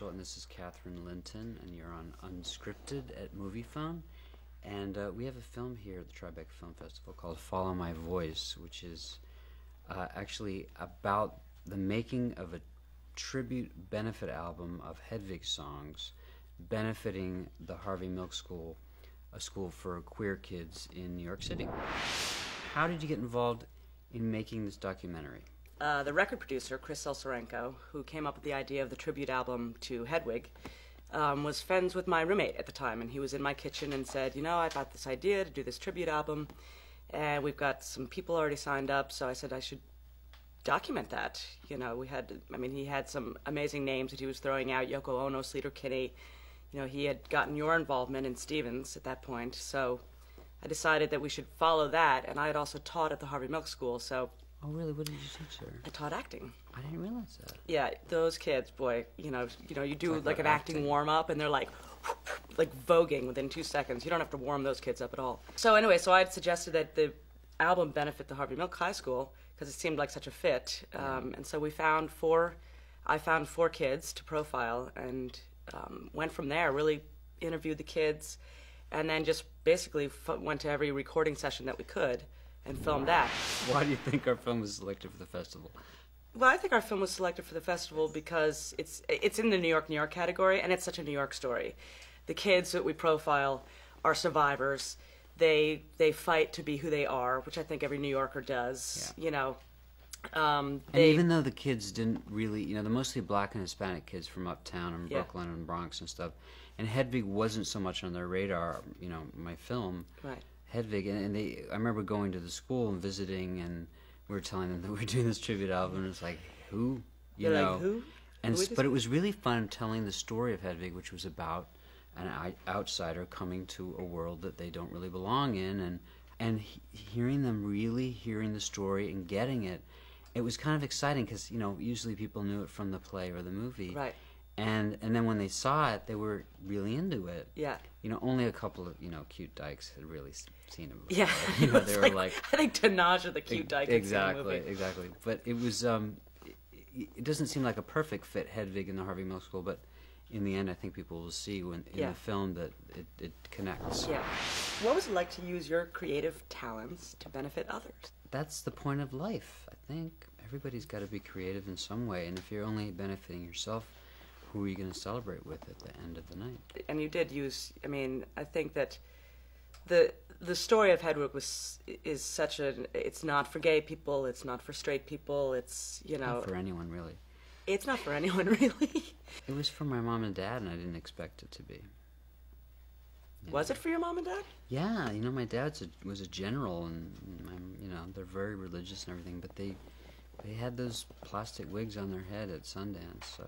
Festival, and this is Katherine Linton, and you're on Unscripted at Moviefone. And we have a film here at the Tribeca Film Festival called Follow My Voice, which is actually about the making of a tribute benefit album of Hedwig songs benefiting the Harvey Milk School, a school for queer kids in New York City. How did you get involved in making this documentary? The record producer, Chris Selcerenko, who came up with the idea of the tribute album to Hedwig, was friends with my roommate at the time, and he was in my kitchen and said, you know, I've got this idea to do this tribute album, and we've got some people already signed up, so I said I should document that. You know, he had some amazing names that he was throwing out, Yoko Ono, Sleater Kinney. You know, he had gotten your involvement in Stevens at that point, so I decided that we should follow that, and I had also taught at the Harvey Milk School, so... Oh, really? What did you teach there? I taught acting. I didn't realize that. Yeah, those kids, boy, you do like an acting warm-up, and they're like voguing within 2 seconds. You don't have to warm those kids up at all. So anyway, so I had suggested that the album benefit the Harvey Milk High School, because it seemed like such a fit. And so I found four kids to profile, and went from there, really interviewed the kids, and then just basically went to every recording session that we could and filmed that. Why do you think our film was selected for the festival? Well, I think our film was selected for the festival because it's in the New York category, and it's such a New York story. The kids that we profile are survivors. They fight to be who they are, which I think every New Yorker does. Yeah. You know. And even though the kids didn't really, you know, they're mostly black and Hispanic kids from uptown and Brooklyn and Bronx and stuff, and Hedwig wasn't so much on their radar, you know, my film. Right. Hedwig, and I remember going to the school and visiting, and we were telling them that we were doing this tribute album, and it's like, who? You know? Like, who? But it was really fun telling the story of Hedwig, which was about an outsider coming to a world that they don't really belong in, and hearing them really hearing the story and getting it. It was kind of exciting because, you know, usually people knew it from the play or the movie. Right. And then when they saw it, they were really into it. Yeah. You know, only a couple of, you know, cute dykes had really seen it before. Yeah. You know, they were like... I think Tanaj or the cute dyke had seen the movie. Exactly. But it was... it doesn't seem like a perfect fit, Hedwig in the Harvey Milk School, but in the end, I think people will see in the film that it connects. Yeah. What was it like to use your creative talents to benefit others? That's the point of life, I think. Everybody's got to be creative in some way, and if you're only benefiting yourself, who are you going to celebrate with at the end of the night? And you did use, I mean, I think that the story of Hedwig is such it's not for gay people, it's not for straight people, it's, you know... Not for anyone, really. It's not for anyone, really. It was for my mom and dad, and I didn't expect it to be. Yeah. Was it for your mom and dad? Yeah, you know, my dad was a general, and you know, they're very religious and everything, but they had those plastic wigs on their head at Sundance, so...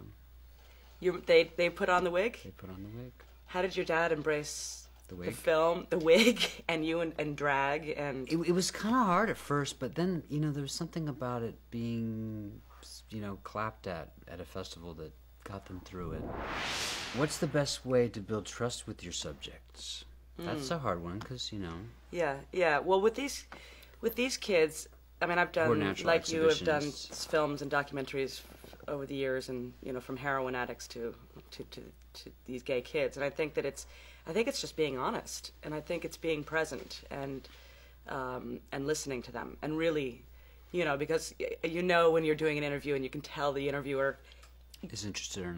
They put on the wig? They put on the wig. How did your dad embrace the wig? The film, the wig, and you and drag? And it was kind of hard at first, but then, you know, there was something about it being, you know, clapped at a festival that got them through it. What's the best way to build trust with your subjects? That's a hard one, because, you know... Yeah. Well, with these kids, I mean, I've done, like you have done films and documentaries over the years, and, you know, from heroin addicts to these gay kids, and I think it's just being honest, and I think it's being present and listening to them, and really, you know, because you know when you're doing an interview and you can tell the interviewer is interested or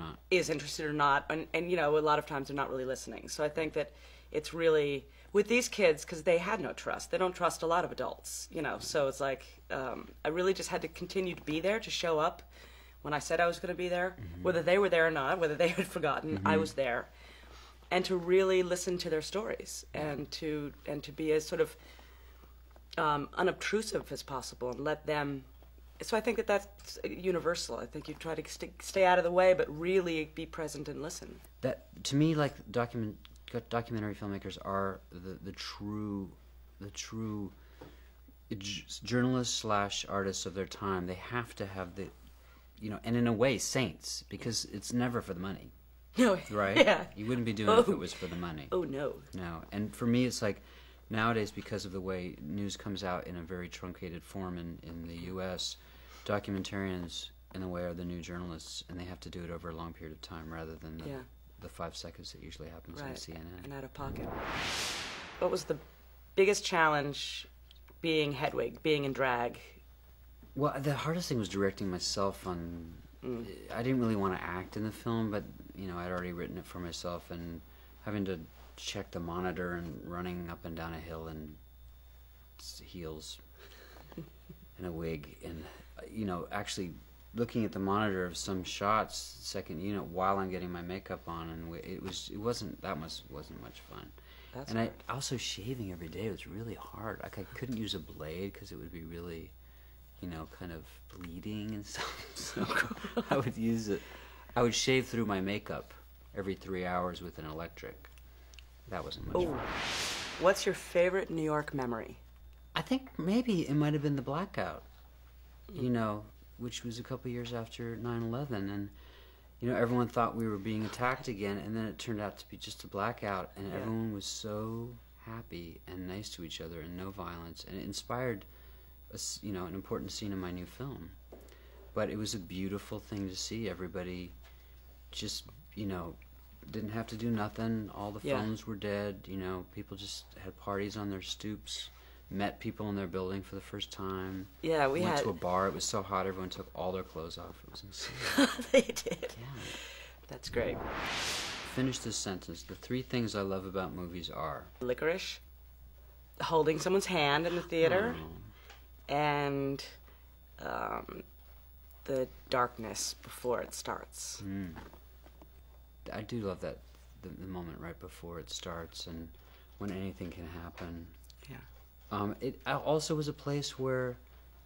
not, and you know, a lot of times they're not really listening. So I think that it's really with these kids, because they had no trust. They don't trust a lot of adults, you know. So it's like I really just had to continue to be there, to show up when I said I was going to be there, whether they were there or not, whether they had forgotten, I was there, and to really listen to their stories, and to be as sort of unobtrusive as possible, and let them. So I think that that's universal. I think you try to stay out of the way, but really be present and listen. That, to me, like documentary filmmakers are the true journalists / artists of their time. They have to have the, you know, and in a way, saints, because it's never for the money. No, right? Yeah. You wouldn't be doing it if it was for the money. Oh, no. No. And for me, it's like, nowadays, because of the way news comes out in a very truncated form in the U.S., documentarians in a way, are the new journalists, and they have to do it over a long period of time rather than the 5 seconds that usually happens on CNN. And out of pocket. What was the biggest challenge being Hedwig, being in drag? Well, the hardest thing was directing myself on... I didn't really want to act in the film, but, you know, I'd already written it for myself, and having to check the monitor and running up and down a hill in heels and a wig, and, you know, actually looking at the monitor of some shots, second unit, while I'm getting my makeup on, and it wasn't much fun. That's and hard. I also, shaving every day was really hard. Like, I couldn't use a blade because it would be really, you know, kind of bleeding and stuff. So I would shave through my makeup every 3 hours with an electric. That wasn't much fun. What's your favorite New York memory? I think maybe it might have been the blackout, you know, which was a couple years after 9/11, and you know, everyone thought we were being attacked again, and then it turned out to be just a blackout, and everyone was so happy and nice to each other and no violence, and it inspired you know, an important scene in my new film. But it was a beautiful thing to see. Everybody just, you know, didn't have to do nothing. All the phones were dead. You know, people just had parties on their stoops, met people in their building for the first time. Yeah, we went to a bar. It was so hot, everyone took all their clothes off. It was insane. They did. Yeah. That's great. Finish this sentence. The 3 things I love about movies are... Licorice, holding someone's hand in the theater, and the darkness before it starts. I do love that, the moment right before it starts and when anything can happen. Yeah. It also was a place where,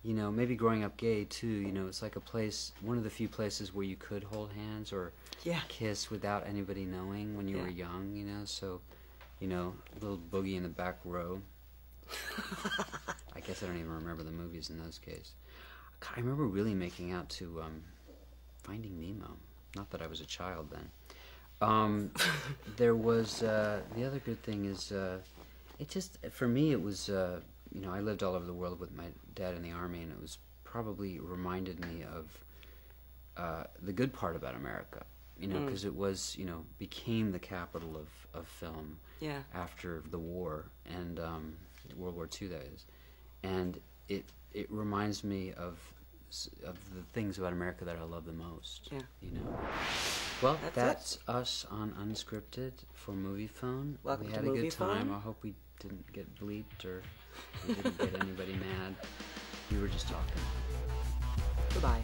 you know, maybe growing up gay too, you know, it's like a place, one of the few places where you could hold hands or kiss without anybody knowing when you were young, you know, so, you know, a little boogie in the back row. I guess I don't even remember the movies in those cases. God, I remember really making out to Finding Nemo. Not that I was a child then. There was, the other good thing is, it just, for me it was, you know, I lived all over the world with my dad in the Army, and it was probably reminded me of the good part about America, you know, because it was, you know, became the capital of film after the war, and World War II, that is. And it reminds me of the things about America that I love the most, you know. Well, that's us on Unscripted for Moviefone. Welcome we had to a good Moviefone. time. I hope we didn't get bleeped or we didn't get anybody mad. We were just talking. Goodbye.